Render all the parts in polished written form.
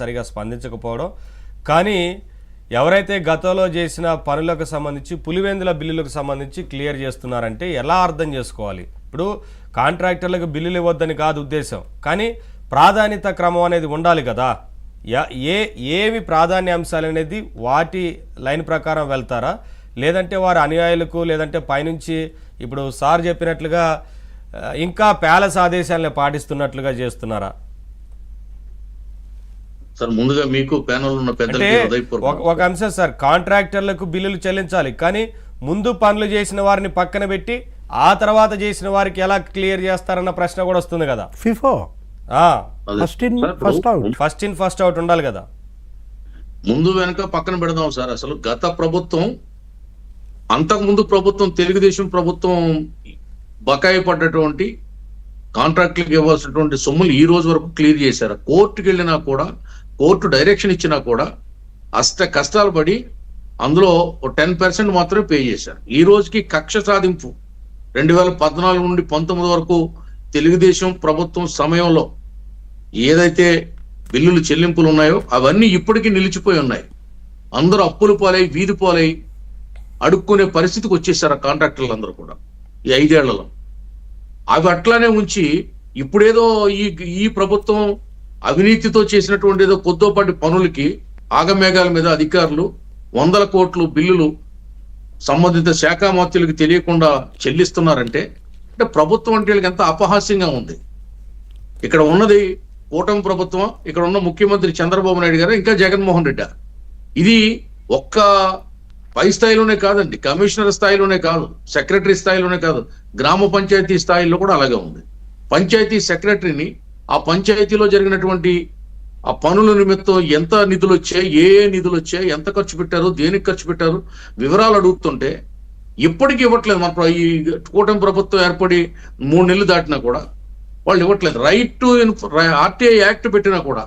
సరిగా స్పందించకపోవడం. కానీ ఎవరైతే గతంలో చేసిన పనులకు సంబంధించి పులివెందుల బిల్లులకు సంబంధించి క్లియర్ చేస్తున్నారంటే ఎలా అర్థం చేసుకోవాలి? ఇప్పుడు కాంట్రాక్టర్లకు బిల్లులు ఇవ్వద్దని కాదు ఉద్దేశం, కానీ ప్రాధాన్యత క్రమం అనేది ఉండాలి కదా. ఏవి ప్రాధాన్య అంశాలు అనేది వాటి లైన్ ప్రకారం వెళ్తారా, లేదంటే వారి అనుయాయులకు, లేదంటే పైనుంచి ఇప్పుడు సార్ చెప్పినట్లుగా ఇంకా ప్యాలెస్ ఆదేశాలను పాటిస్తున్నట్లుగా చేస్తున్నారా? సార్ ముందుగా మీకు ప్యానెల్ ఉన్న పెద్దలకి ఒక అంశం సార్, కాంట్రాక్టర్లకు బిల్లులు చెల్లించాలి, కానీ ముందు పనులు చేసిన వారిని పక్కన పెట్టి ఆ తర్వాత చేసిన వారికి ఎలా క్లియర్ చేస్తారన్న ప్రశ్న కూడా వస్తుంది కదా. ఫస్ట్ ఇన్ ఫస్ట్ అవుట్ ఉండాలి కదా. ముందు వెనక పక్కన పెడదాం సార్. అసలు గత ప్రభుత్వం, అంతకుముందు ప్రభుత్వం, తెలుగుదేశం ప్రభుత్వం బకాయి పడ్డటువంటి కాంట్రాక్టులకు ఇవ్వాల్సినటువంటి సొమ్ములు ఈ రోజు వరకు క్లియర్ చేశారు. కోర్టుకు వెళ్ళినా కూడా, కోర్టు డైరెక్షన్ ఇచ్చినా కూడా కష్టాలు పడి అందులో 10% మాత్రమే పే చేశారు. ఈ రోజుకి కక్ష సాధింపు 2014 నుండి 19 వరకు తెలుగుదేశం ప్రభుత్వం సమయంలో ఏదైతే బిల్లులు చెల్లింపులు ఉన్నాయో అవన్నీ ఇప్పటికీ నిలిచిపోయి ఉన్నాయి. అందరూ అప్పులు పాలై, వీధి పాలై అడుక్కునే పరిస్థితికి వచ్చేసారు ఆ కాంట్రాక్టర్లు అందరూ కూడా ఈ 5 ఏళ్లలో. అవి అట్లానే ఉంచి ఇప్పుడేదో ఈ ప్రభుత్వం అవినీతితో చేసినటువంటి ఏదో కొద్దిపాటి పనులకి ఆగమేఘాల మీద అధికారులు 100 కోట్లు బిల్లులు సంబంధిత శాఖ మంత్రులకు తెలియకుండా చెల్లిస్తున్నారంటే అంటే ప్రభుత్వం అంటే వీళ్ళకి ఎంత అపహాస్యంగా ఉంది. ఇక్కడ ఉన్నది కూటమి ప్రభుత్వం, ఇక్కడ ఉన్న ముఖ్యమంత్రి చంద్రబాబు నాయుడు గారు, ఇంకా జగన్మోహన్ రెడ్డి. ఇది ఒక్క పై స్థాయిలోనే కాదండి, కమిషనర్ స్థాయిలోనే కాదు, సెక్రటరీ స్థాయిలోనే కాదు, గ్రామ పంచాయతీ స్థాయిలో కూడా అలాగే ఉంది. పంచాయతీ సెక్రటరీని ఆ పంచాయతీలో జరిగినటువంటి ఆ పనుల నిమిత్తం ఎంత నిధులు వచ్చాయి, ఏ నిధులు వచ్చాయి, ఎంత ఖర్చు పెట్టారు, దేనికి ఖర్చు పెట్టారు వివరాలు అడుగుతుంటే ఇప్పటికీ ఇవ్వట్లేదు. మన ఈ కూటమి ప్రభుత్వం ఏర్పడి 3 నెలలు దాటినా కూడా వాళ్ళు ఇవ్వట్లేదు. రైట్ టు ఆర్టీఐ యాక్ట్ పెట్టినా కూడా,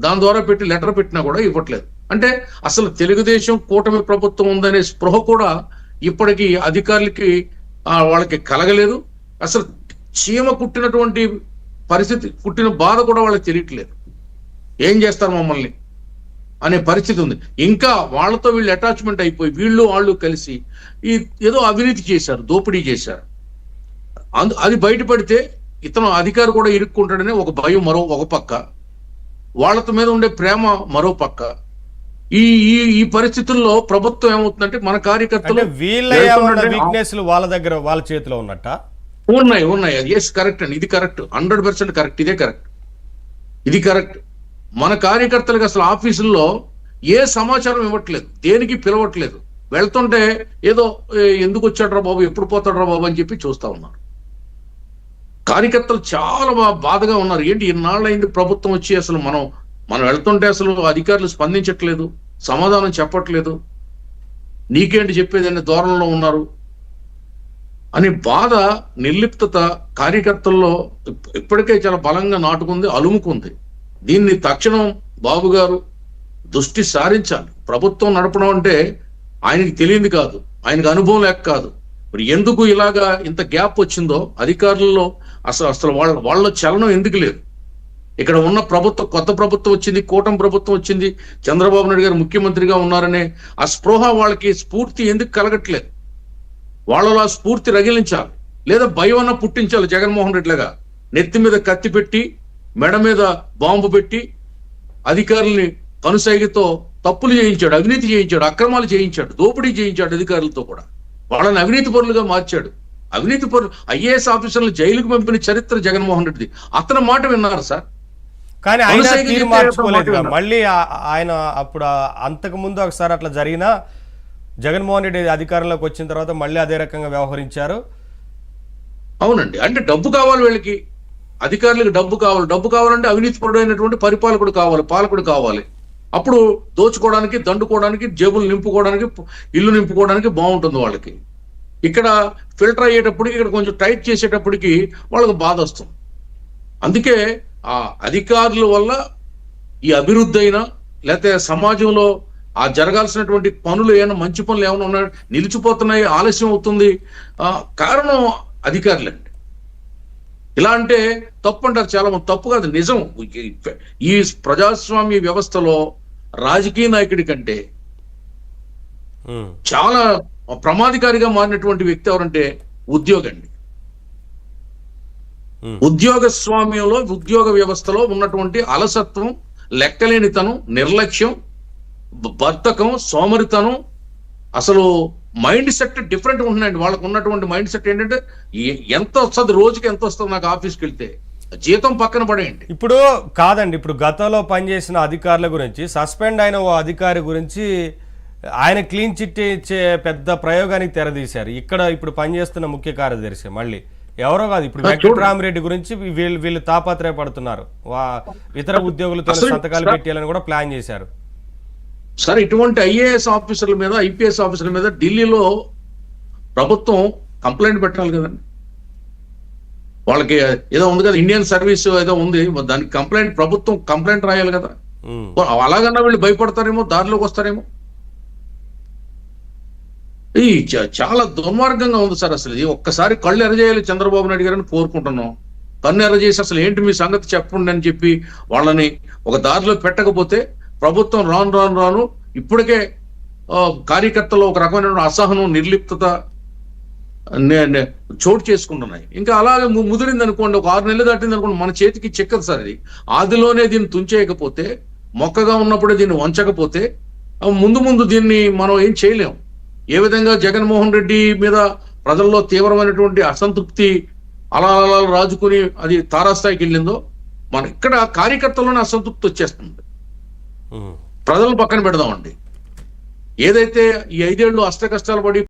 దాని ద్వారా పెట్టి లెటర్ పెట్టినా కూడా ఇవ్వట్లేదు. అంటే అసలు తెలుగుదేశం కూటమి ప్రభుత్వం ఉందనే స్పృహ కూడా ఇప్పటికీ అధికారులకి వాళ్ళకి కలగలేదు. అసలు చీమ కుట్టినటువంటి పరిస్థితి, కుట్టిన బాధ కూడా వాళ్ళకి తెలియట్లేదు. ఏం చేస్తారు మమ్మల్ని అనే పరిస్థితి ఉంది. ఇంకా వాళ్ళతో వీళ్ళు అటాచ్మెంట్ అయిపోయి వీళ్ళు వాళ్ళు కలిసి ఏదో అవినీతి చేశారు, దోపిడీ చేశారు. అది బయటపడితే ఇతను అధికారి కూడా ఇరుక్కుంటాడనే ఒక భయం ఒక పక్క, వాళ్ళతో మీద ఉండే ప్రేమ మరో పక్క. ఈ పరిస్థితుల్లో ప్రభుత్వం ఏమవుతుందంటే మన కార్యకర్తలు వాళ్ళ దగ్గర, వాళ్ళ చేతిలో ఉన్నట్ట ఉన్నాయి. అది ఎస్ కరెక్ట్ అండి, ఇది కరెక్ట్, 100% కరెక్ట్, ఇదే కరెక్ట్, ఇది కరెక్ట్. మన కార్యకర్తలకు అసలు ఆఫీసుల్లో ఏ సమాచారం ఇవ్వట్లేదు, దేనికి పిలవట్లేదు. వెళ్తుంటే ఏదో ఎందుకు వచ్చాడ్రా బాబు, ఎప్పుడు పోతాడ్రా బాబు అని చెప్పి చూస్తా ఉన్నారు. కార్యకర్తలు చాలా బాధగా ఉన్నారు. ఏంటి ఇన్నాళ్ళైంది ప్రభుత్వం వచ్చి అసలు మనం వెళ్తుంటే అసలు అధికారులు స్పందించట్లేదు, సమాధానం చెప్పట్లేదు, నీకేంటి చెప్పేది అనే ధోరణిలో ఉన్నారు అని బాధ, నిర్లిప్తత కార్యకర్తల్లో ఇప్పటికే చాలా బలంగా నాటుకుంది, అలుముకుంది. దీన్ని తక్షణం బాబు గారు దృష్టి సారించాలి. ప్రభుత్వం నడపడం అంటే ఆయనకి తెలియంది కాదు, ఆయనకు అనుభవం లేక కాదు. మరి ఎందుకు ఇలాగా ఇంత గ్యాప్ వచ్చిందో అధికారుల్లో అసలు వాళ్ళ చలనం ఎందుకు లేదు? ఇక్కడ ఉన్న ప్రభుత్వం, కొత్త ప్రభుత్వం వచ్చింది, కూటమి ప్రభుత్వం వచ్చింది, చంద్రబాబు నాయుడు గారు ముఖ్యమంత్రిగా ఉన్నారనే ఆ స్పృహ వాళ్ళకి, స్ఫూర్తి ఎందుకు కలగట్లేదు? వాళ్ళలో ఆ స్ఫూర్తి రగిలించాలి, లేదా భయం అన్న పుట్టించాలి. జగన్మోహన్ రెడ్డిలాగా నెత్తి మీద కత్తి పెట్టి, మెడ మీద బాంబు పెట్టి అధికారుల్ని కనుసైగతో తప్పులు చేయించాడు, అవినీతి చేయించాడు, అక్రమాలు చేయించాడు, దోపిడీ చేయించాడు. అధికారులతో కూడా వాళ్ళని అవినీతి పరులుగా మార్చాడు. అవినీతి పరులు ఐఏఎస్ ఆఫీసర్లు జైలుకు పంపిన చరిత్ర జగన్మోహన్ రెడ్డిది. అతని మాట విన్నారు సార్, కానీ ఆయన తీరు మార్చుకోలేదు. మళ్ళీ ఆయన అప్పుడు అంతకు ముందు ఒకసారి అట్లా జరిగినా జగన్మోహన్ రెడ్డి అధికారంలోకి వచ్చిన తర్వాత మళ్ళీ అదే రకంగా వ్యవహరించారు. అవునండి, అంటే డబ్బు కావాలి వీళ్ళకి, అధికారులకు డబ్బు కావాలి. డబ్బు కావాలంటే అవినీతిపరుడైనటువంటి పరిపాలకుడు కావాలి, పాలకుడు కావాలి. అప్పుడు దోచుకోవడానికి, దండుకోవడానికి, జేబులు నింపుకోవడానికి, ఇల్లు నింపుకోవడానికి బాగుంటుంది వాళ్ళకి. ఇక్కడ ఫిల్టర్ అయ్యేటప్పటికి, ఇక్కడ కొంచెం టైట్ చేసేటప్పటికి వాళ్ళకి బాధ వస్తుంది. అందుకే ఆ అధికారుల వల్ల ఈ అభివృద్ధి అయినా, లేకపోతే సమాజంలో ఆ జరగాల్సినటువంటి పనులు ఏమైనా, మంచి పనులు ఏమైనా ఉన్నాయి నిలిచిపోతున్నాయి, ఆలస్యం అవుతుంది, కారణం అధికారులండి. ఇలా అంటే తప్పు అంటారు చాలా మంది. తప్పు కాదు, నిజం. ఈ ప్రజాస్వామ్య వ్యవస్థలో రాజకీయ నాయకుడి కంటే చాలా ప్రమాదకారిగా మారినటువంటి వ్యక్తి ఎవరంటే ఉద్యోగి అండి. ఉద్యోగ స్వామ్యంలో, ఉద్యోగ వ్యవస్థలో ఉన్నటువంటి అలసత్వం, లెక్కలేనితనం, నిర్లక్ష్యం, బద్ధకం, సోమరితనం, అసలు మైండ్ సెట్ డిఫరెంట్ ఉంటున్నాయండి. వాళ్ళకు ఉన్నటువంటి మైండ్ సెట్ ఏంటంటే ఎంత వస్తుంది, రోజుకి ఎంత వస్తుంది నాకు ఆఫీస్కి వెళ్తే, జీతం పక్కన పడేయండి. ఇప్పుడు కాదండి, ఇప్పుడు గతంలో పనిచేసిన అధికారుల గురించి, సస్పెండ్ అయిన ఓ అధికారి గురించి ఆయన క్లీన్ చిట్ ఇచ్చే పెద్ద ప్రయోగానికి తెరదీశారు. ఇక్కడ ఇప్పుడు పనిచేస్తున్న ముఖ్య కార్యదర్శి మళ్ళీ ఎవరో కాదు, ఇప్పుడు వెంకటరామరెడ్డి గురించి వీళ్ళు తాపత్రయపడుతున్నారు. ఇతర ఉద్యోగులతో సంతకాలు పెట్టాలని కూడా ప్లాన్ చేశారు. సార్, ఇటువంటి ఐఏఎస్ ఆఫీసర్ల మీద, ఐపీఎస్ ఆఫీసర్ల మీద ఢిల్లీలో ప్రభుత్వం కంప్లైంట్ పెట్టాలి కదండి. వాళ్ళకి ఏదో ఉంది కదా, ఇండియన్ సర్వీస్ ఏదో ఉంది, దానికి ప్రభుత్వం కంప్లైంట్ రాయాలి కదా. అలాగన్నా వీళ్ళు భయపడతారేమో, దారిలోకి వస్తారేమో. ఈ చాలా దుర్మార్గంగా ఉంది సార్. అసలు ఇది ఒక్కసారి కళ్ళు ఎర్రజేయాలి చంద్రబాబు నాయుడు గారిని కోరుకుంటున్నాం. కన్ను ఎర్రజేసి అసలు ఏంటి మీ సంగతి చెప్పండి అని చెప్పి వాళ్ళని ఒక దారిలో పెట్టకపోతే ప్రభుత్వం రాను ఇప్పటికే కార్యకర్తలు ఒక రకమైన అసహనం, నిర్లిప్తత చోటు చేసుకుంటున్నాయి. ఇంకా అలాగే ముదిరింది అనుకోండి, ఒక 6 నెలలు దాటింది అనుకోండి, మన చేతికి చిక్కదు సార్. ఇది ఆదిలోనే దీన్ని తుంచేయకపోతే, మొక్కగా ఉన్నప్పుడే దీన్ని వంచకపోతే ముందు దీన్ని మనం ఏం చేయలేం. ఏ విధంగా జగన్మోహన్ రెడ్డి మీద ప్రజల్లో తీవ్రమైనటువంటి అసంతృప్తి అలా రాజుకుని అది తారాస్థాయికి వెళ్ళిందో, మన ఇక్కడ కార్యకర్తల్లోనే అసంతృప్తి వచ్చేస్తుంది. ప్రజలను పక్కన పెడదామండి. ఏదైతే ఈ 5 ఏళ్ళు అష్ట కష్టాలు పడి